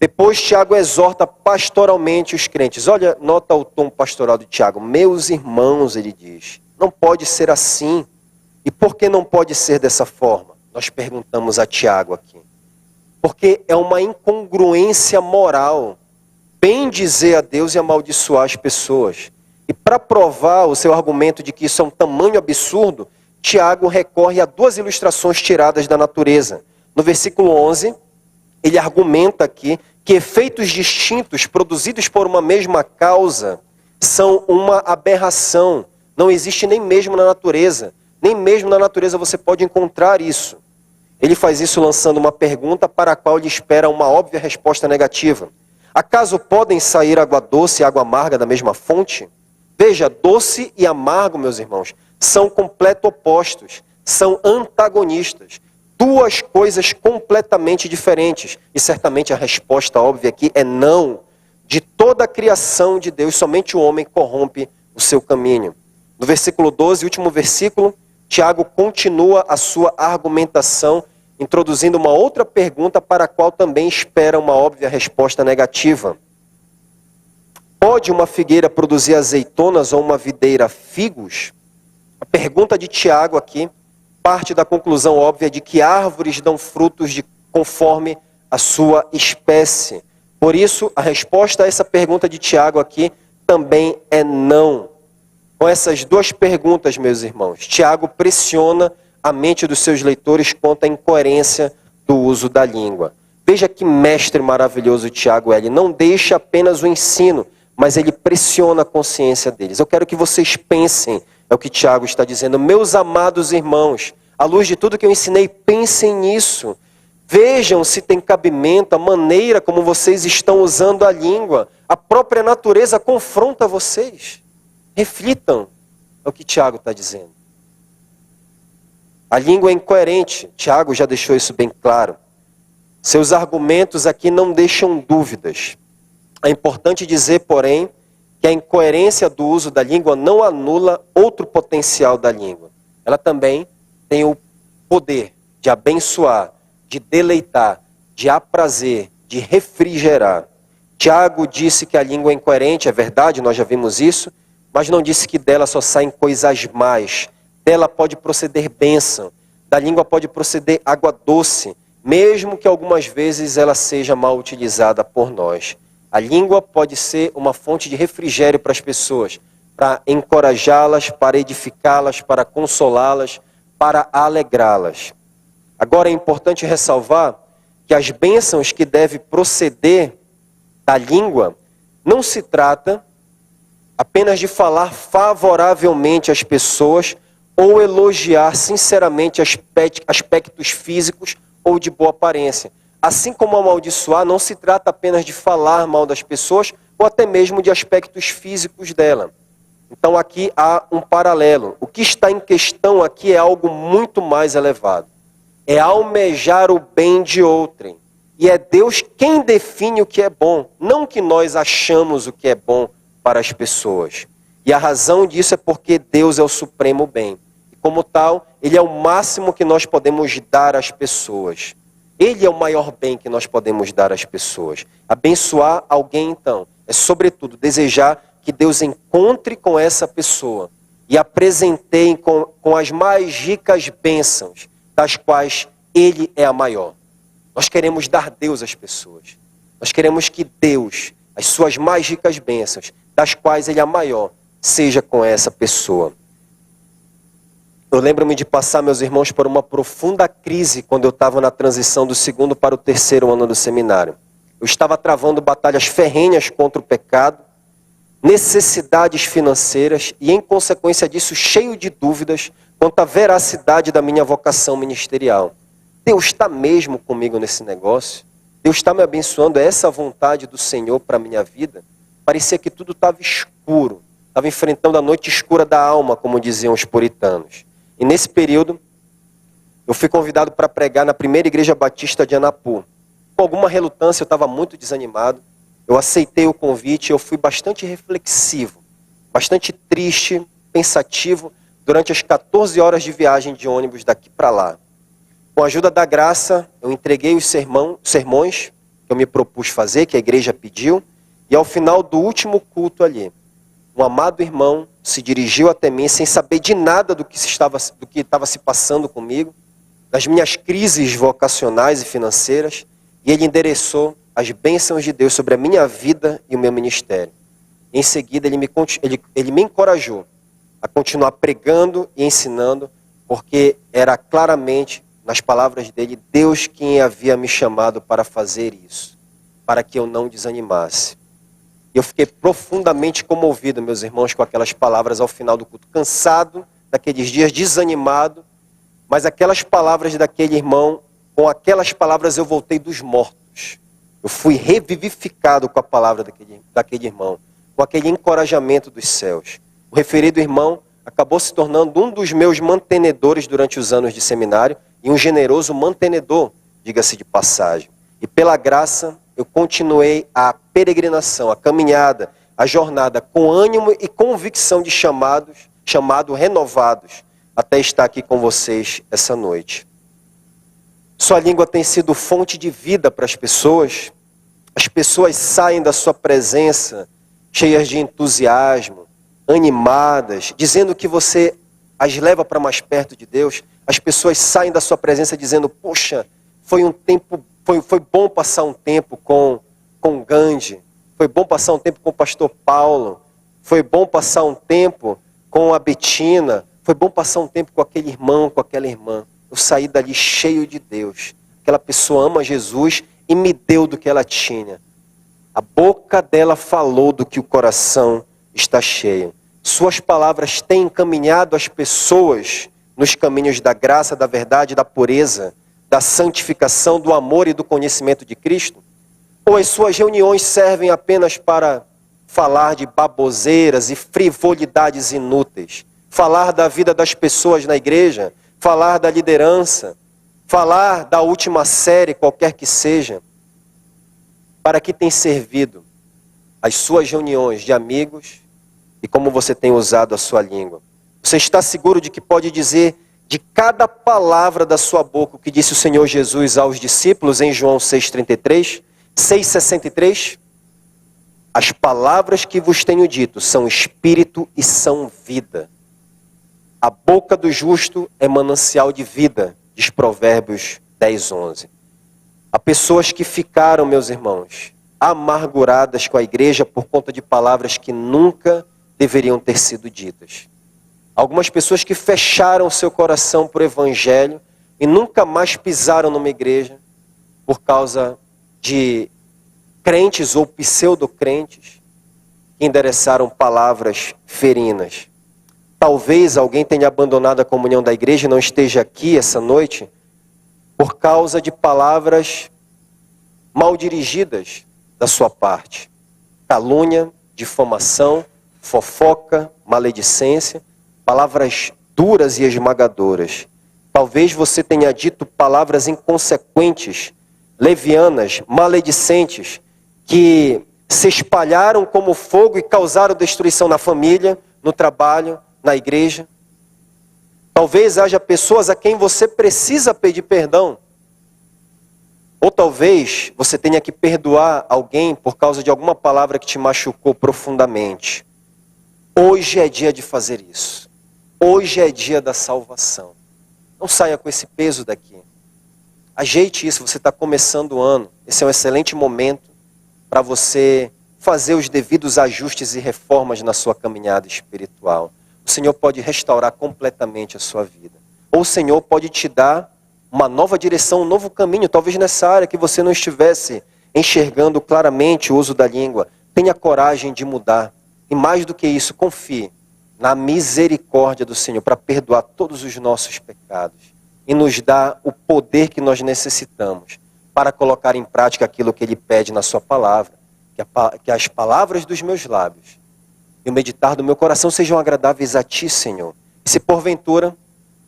Depois Tiago exorta pastoralmente os crentes. Olha, nota o tom pastoral de Tiago. Meus irmãos, ele diz, não pode ser assim. E por que não pode ser dessa forma? Nós perguntamos a Tiago aqui. Porque é uma incongruência moral bem dizer a Deus e amaldiçoar as pessoas. E para provar o seu argumento de que isso é um tamanho absurdo, Tiago recorre a duas ilustrações tiradas da natureza. No versículo 11, ele argumenta aqui que efeitos distintos produzidos por uma mesma causa são uma aberração. Não existe nem mesmo na natureza. Nem mesmo na natureza você pode encontrar isso. Ele faz isso lançando uma pergunta para a qual ele espera uma óbvia resposta negativa. Acaso podem sair água doce e água amarga da mesma fonte? Veja, doce e amargo, meus irmãos, são completos opostos, são antagonistas. Duas coisas completamente diferentes. E certamente a resposta óbvia aqui é não. De toda a criação de Deus, somente o homem corrompe o seu caminho. No versículo 12, último versículo, Tiago continua a sua argumentação, introduzindo uma outra pergunta para a qual também espera uma óbvia resposta negativa. Pode uma figueira produzir azeitonas ou uma videira figos? A pergunta de Tiago aqui parte da conclusão óbvia de que árvores dão frutos conforme a sua espécie. Por isso, a resposta a essa pergunta de Tiago aqui também é não. Com essas duas perguntas, meus irmãos, Tiago pressiona a mente dos seus leitores quanto à incoerência do uso da língua. Veja que mestre maravilhoso Tiago é. Ele não deixa apenas o ensino, mas ele pressiona a consciência deles. Eu quero que vocês pensem, é o que Tiago está dizendo. Meus amados irmãos, à luz de tudo que eu ensinei, pensem nisso. Vejam se tem cabimento, a maneira como vocês estão usando a língua. A própria natureza confronta vocês. Reflitam, é o que Tiago está dizendo. A língua é incoerente, Tiago já deixou isso bem claro. Seus argumentos aqui não deixam dúvidas. É importante dizer, porém, que a incoerência do uso da língua não anula outro potencial da língua. Ela também tem o poder de abençoar, de deleitar, de aprazer, de refrigerar. Tiago disse que a língua é incoerente, é verdade, nós já vimos isso, mas não disse que dela só saem coisas más. Dela pode proceder bênção, da língua pode proceder água doce, mesmo que algumas vezes ela seja mal utilizada por nós. A língua pode ser uma fonte de refrigério para as pessoas, para encorajá-las, para edificá-las, para consolá-las, para alegrá-las. Agora é importante ressalvar que as bênçãos que devem proceder da língua não se trata apenas de falar favoravelmente às pessoas ou elogiar sinceramente aspectos físicos ou de boa aparência. Assim como amaldiçoar, não se trata apenas de falar mal das pessoas ou até mesmo de aspectos físicos dela. Então aqui há um paralelo. O que está em questão aqui é algo muito mais elevado. é almejar o bem de outrem. E é Deus quem define o que é bom, não que nós achamos o que é bom para as pessoas. E a razão disso é porque Deus é o supremo bem. E como tal, Ele é o máximo que nós podemos dar às pessoas. Ele é o maior bem que nós podemos dar às pessoas. Abençoar alguém, então, é sobretudo desejar que Deus encontre com essa pessoa e a presenteie com as mais ricas bênçãos, das quais Ele é a maior. Nós queremos dar Deus às pessoas. Nós queremos que Deus, as suas mais ricas bênçãos, das quais Ele é a maior, seja com essa pessoa. Eu lembro-me de passar, meus irmãos, por uma profunda crise quando eu estava na transição do 2º para o 3º ano do seminário. Eu estava travando batalhas ferrenhas contra o pecado, necessidades financeiras e, em consequência disso, cheio de dúvidas quanto à veracidade da minha vocação ministerial. Deus está mesmo comigo nesse negócio? Deus está me abençoando? É essa a vontade do Senhor para a minha vida? Parecia que tudo estava escuro. Estava enfrentando a noite escura da alma, como diziam os puritanos. E nesse período, eu fui convidado para pregar na primeira igreja batista de Anapu. Com alguma relutância, eu estava muito desanimado. Eu aceitei o convite, eu fui bastante reflexivo, bastante triste, pensativo, durante as 14 horas de viagem de ônibus daqui para lá. Com a ajuda da graça, eu entreguei os sermões que eu me propus fazer, que a igreja pediu, e ao final do último culto ali, um amado irmão se dirigiu até mim sem saber de nada do que estava se passando comigo, das minhas crises vocacionais e financeiras, e ele endereçou as bênçãos de Deus sobre a minha vida e o meu ministério. Em seguida, ele me encorajou a continuar pregando e ensinando, porque era claramente, nas palavras dele, Deus quem havia me chamado para fazer isso, para que eu não desanimasse. E eu fiquei profundamente comovido, meus irmãos, com aquelas palavras ao final do culto. Cansado daqueles dias, desanimado, mas aquelas palavras daquele irmão, com aquelas palavras eu voltei dos mortos. Eu fui revivificado com a palavra daquele irmão, com aquele encorajamento dos céus. O referido irmão acabou se tornando um dos meus mantenedores durante os anos de seminário e um generoso mantenedor, diga-se de passagem. E pela graça, eu continuei a peregrinação, a caminhada, a jornada com ânimo e convicção de chamado renovados, até estar aqui com vocês essa noite. Sua língua tem sido fonte de vida para as pessoas saem da sua presença cheias de entusiasmo, animadas, dizendo que você as leva para mais perto de Deus. As pessoas saem da sua presença dizendo, poxa, foi bom passar um tempo com Gandhi, foi bom passar um tempo com o pastor Paulo, foi bom passar um tempo com a Betina, foi bom passar um tempo com aquele irmão, com aquela irmã. Eu saí dali cheio de Deus. Aquela pessoa ama Jesus e me deu do que ela tinha. A boca dela falou do que o coração está cheio. Suas palavras têm encaminhado as pessoas nos caminhos da graça, da verdade, da pureza, da santificação, do amor e do conhecimento de Cristo? Ou as suas reuniões servem apenas para falar de baboseiras e frivolidades inúteis? Falar da vida das pessoas na igreja, falar da liderança, falar da última série, qualquer que seja. Para que tem servido as suas reuniões de amigos e como você tem usado a sua língua? Você está seguro de que pode dizer de cada palavra da sua boca o que disse o Senhor Jesus aos discípulos em João 6,33, 6,63? As palavras que vos tenho dito são espírito e são vida. A boca do justo é manancial de vida, diz Provérbios 10:11. Há pessoas que ficaram, meus irmãos, amarguradas com a igreja por conta de palavras que nunca deveriam ter sido ditas. Algumas pessoas que fecharam seu coração para o evangelho e nunca mais pisaram numa igreja por causa de crentes ou pseudo-crentes que endereçaram palavras ferinas. Talvez alguém tenha abandonado a comunhão da igreja e não esteja aqui essa noite por causa de palavras mal dirigidas da sua parte. Calúnia, difamação, fofoca, maledicência, palavras duras e esmagadoras. Talvez você tenha dito palavras inconsequentes, levianas, maledicentes, que se espalharam como fogo e causaram destruição na família, no trabalho, na igreja. Talvez haja pessoas a quem você precisa pedir perdão. Ou talvez você tenha que perdoar alguém por causa de alguma palavra que te machucou profundamente. Hoje é dia de fazer isso. Hoje é dia da salvação. Não saia com esse peso daqui. Ajeite isso, você está começando o ano. Esse é um excelente momento para você fazer os devidos ajustes e reformas na sua caminhada espiritual. O Senhor pode restaurar completamente a sua vida. Ou o Senhor pode te dar uma nova direção, um novo caminho, talvez nessa área que você não estivesse enxergando claramente o uso da língua. Tenha coragem de mudar. E mais do que isso, confie na misericórdia do Senhor para perdoar todos os nossos pecados e nos dar o poder que nós necessitamos para colocar em prática aquilo que Ele pede na sua palavra. Que as palavras dos meus lábios e o meditar do meu coração sejam agradáveis a Ti, Senhor. E se porventura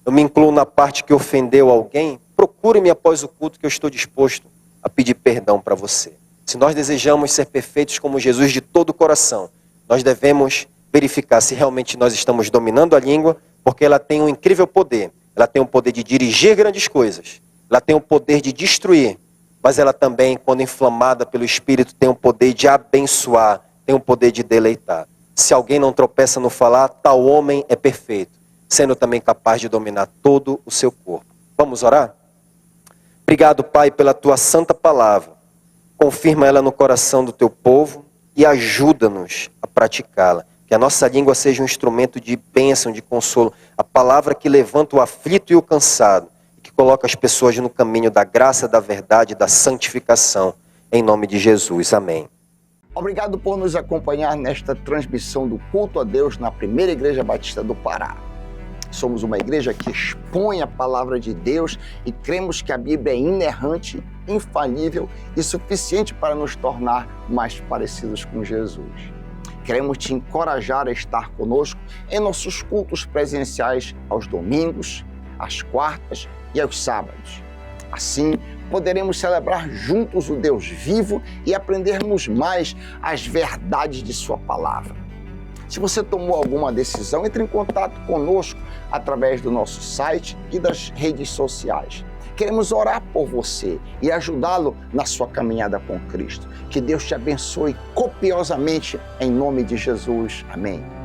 eu me incluo na parte que ofendeu alguém, procure-me após o culto que eu estou disposto a pedir perdão para você. Se nós desejamos ser perfeitos como Jesus de todo o coração, nós devemos verificar se realmente nós estamos dominando a língua, porque ela tem um incrível poder. Ela tem o poder de dirigir grandes coisas. Ela tem o poder de destruir. Mas ela também, quando inflamada pelo Espírito, tem o poder de abençoar, tem o poder de deleitar. Se alguém não tropeça no falar, tal homem é perfeito, sendo também capaz de dominar todo o seu corpo. Vamos orar? Obrigado, Pai, pela Tua santa palavra. Confirma ela no coração do Teu povo e ajuda-nos a praticá-la. Que a nossa língua seja um instrumento de bênção, de consolo. A palavra que levanta o aflito e o cansado. E que coloca as pessoas no caminho da graça, da verdade, da santificação. Em nome de Jesus. Amém. Obrigado por nos acompanhar nesta transmissão do culto a Deus na Primeira Igreja Batista do Pará. Somos uma igreja que expõe a palavra de Deus e cremos que a Bíblia é inerrante, infalível e suficiente para nos tornar mais parecidos com Jesus. Queremos te encorajar a estar conosco em nossos cultos presenciais aos domingos, às quartas e aos sábados. Assim, poderemos celebrar juntos o Deus vivo e aprendermos mais as verdades de sua palavra. Se você tomou alguma decisão, entre em contato conosco através do nosso site e das redes sociais. Queremos orar por você e ajudá-lo na sua caminhada com Cristo. Que Deus te abençoe copiosamente em nome de Jesus. Amém.